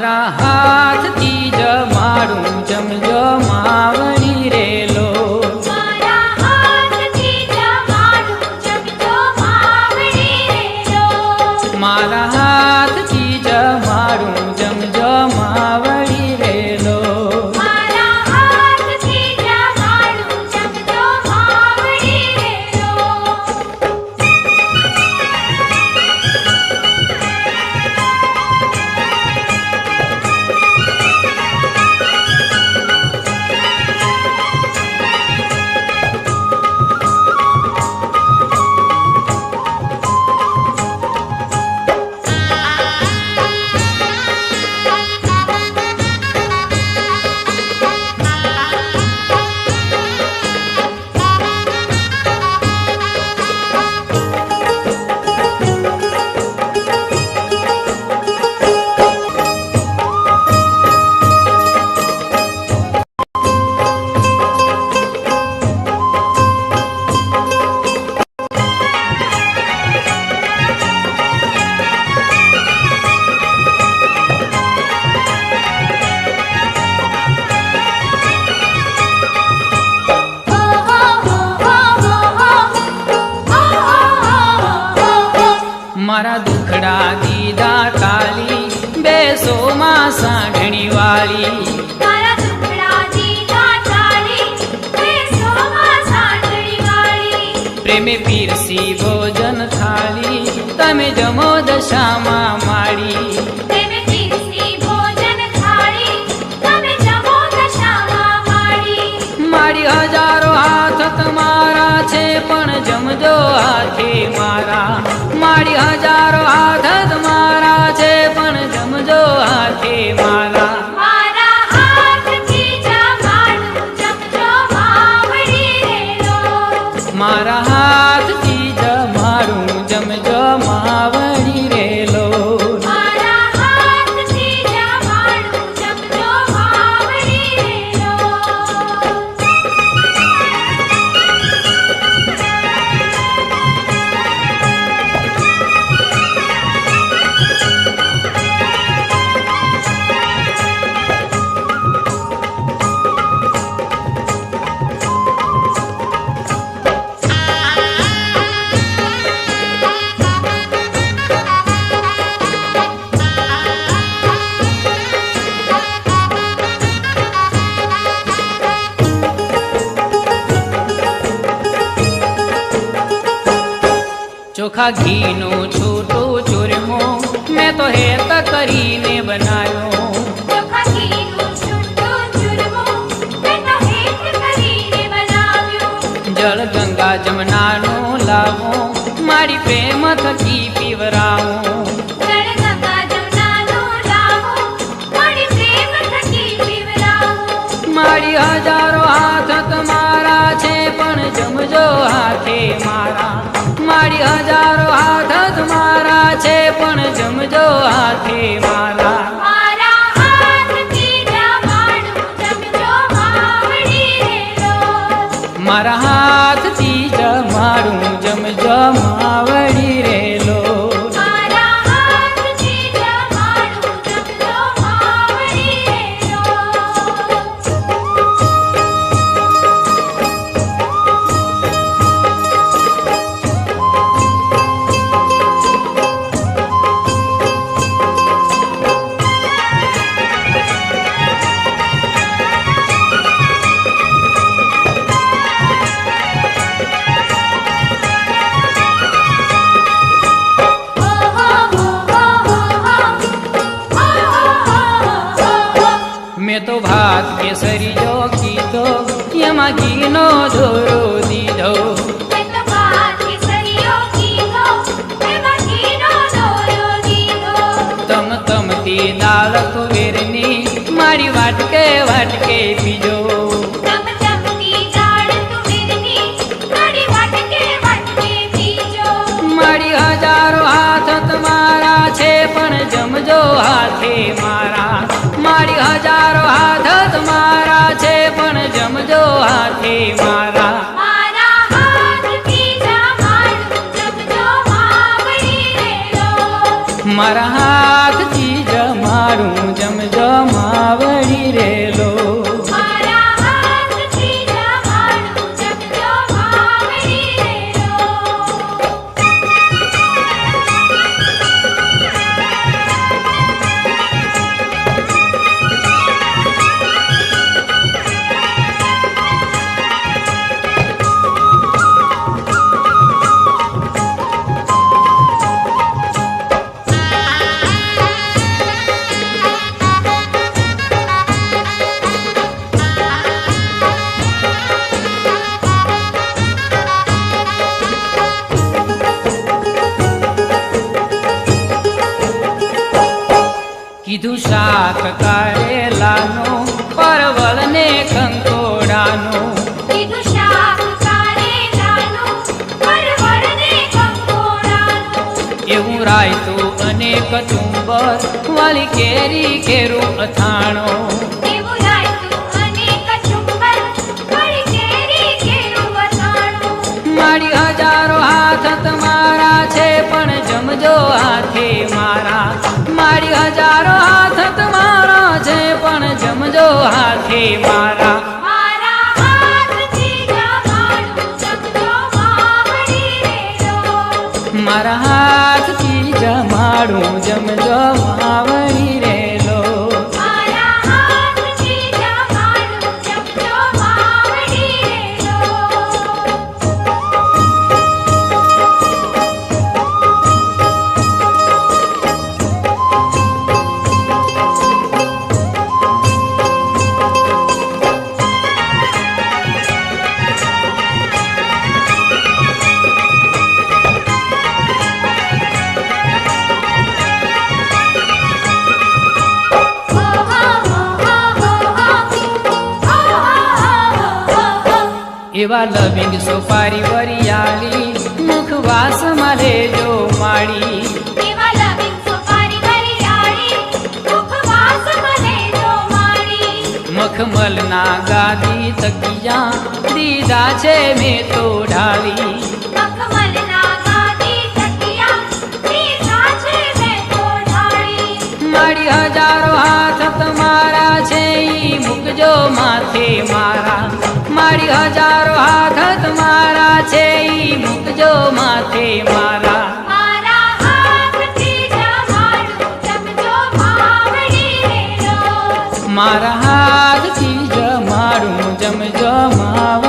મારા હાથથી જમાડું જમજો માવડી રેલો મારા હાથથી જમાડું જમજો માવડી રેલો મારા હાથથી જમાડું જમજો માવડી રેલો મારા હાથથી જમાડું જમજો માવડી રેલો મારા દુખડા દીધા તાલી બેસો માં સાંઢણી વાળી મારા દુખડા દીધા તાળી બેસો માં સાંઢણી વાળી પ્રેમે પીરસી ભોજન થાળી તમે જમો દશામાં માડી પ્રેમે પીરસી ભોજન થાળી તમે જમો દશામાં માડી મારી હજારો હાથ તમારા છે પણ જમજો હાથે મારા મારી હજારો હાથ તમારા છે પણ જમજો હાથે મારા મારા હાથથી જમાડું જમજો માવડી રેલો મારા હાથથી જમાડું જમજો માવડી રેલો મારા હાથથી જમાડું જમજો માવડી રેલો ચોખા ઘીનો છોટો ચૂરમો મેં તો હેત કરીને બનાવ્યો ચોખા ઘીનું છૂટું ચૂરમું મેં તો હેત કરીને બનાવ્યું જળ ગંગા જમનાનો લાવો મારી પ્રેમ થકી પીવરાવો જળ ગંગા જમનાનો લાવો મારી પ્રેમ થકી પીવરાવો મારી હજારો હાથ તમારા છે પણ જમજો હાથે મારા મારી હજારો હાથ તમારા છે પણ જમજો હાથે મારા મારા હાથથી જમાડું જમજો માવડી રેલો મારા હાથથી જમાડું જમજો માવડી રેલો મારા હાથથી જમાડું જમજો માવડી રેલો મેં તો ભાત કેસરીયો કીધો એમાં ઘીનો દોરો દીધો મેં તો ભાત કેસરીયો કીધો એમાં ઘીનો દોરો દીધો તમ તમતી દાળ તુવેરની મારી વાટકે વાટકે પીજો ચમચમતી દાળ તુવેરની મારી વાટકે વાટકે પીજો મારી હજારો હાથ તમારા છે પણ જમજો હાથે મારા મારી હજારો હાથ તમારા છે પણ જમજો હાથે મારા મારા હાથથી જમાડું જમજો માવડી રેલો મારા હાથથી જમાડું જમાડું જમજો માવડી રેલો. મારા હાથથી જમાડું જમજો માવડી રેલો. કીધું શાક કારેલાનું પરવળ ને કંકોડાનું. કીધું શાક કારેલાનું પરવળ ને કંકોડાનું. એવું રાયતું અને કચુંબર વાલી કેરી કેરું અથાણું. એવું રાયતું અને કચુંબર વળી કેરી કેરું અથાણું. મારી હજારો હાથ તમારા છે પણ જમજો હાથે મારા. મારી હજારો હાથ તમારા છે પણ જમજો હાથે મારા. મારા હાથથી જમાડું જમજો માવડી રેલો. મારા હાથથી જમાડું જમજો માવડી રેલો. મારા હાથથી જમાડું જમજો માવડી રેલો. એવા લવિંગ સોપારી વરિયાળી મુખવાસમાં લેજો માળી. એવા લવિંગ સોપારી વરિયાળી મુખવાસમાં લેજો માળી. મખમલના ગાદી તકિયા દીધા છે મેં તો ઢાળી. મખમલના ગાદી તકિયા દીધા છે મેં તો ઢાળી. મારી હજારો હાથ તમારા છે ઈ મૂકજો માથે મારા. મારી હજારો હાથ તમારા છે ઈ મૂકજો માથે મારા. મારા હાથથી જમાડું જમજો માવડી રેલો. મારા હાથથી જમાડું જમજો માવડી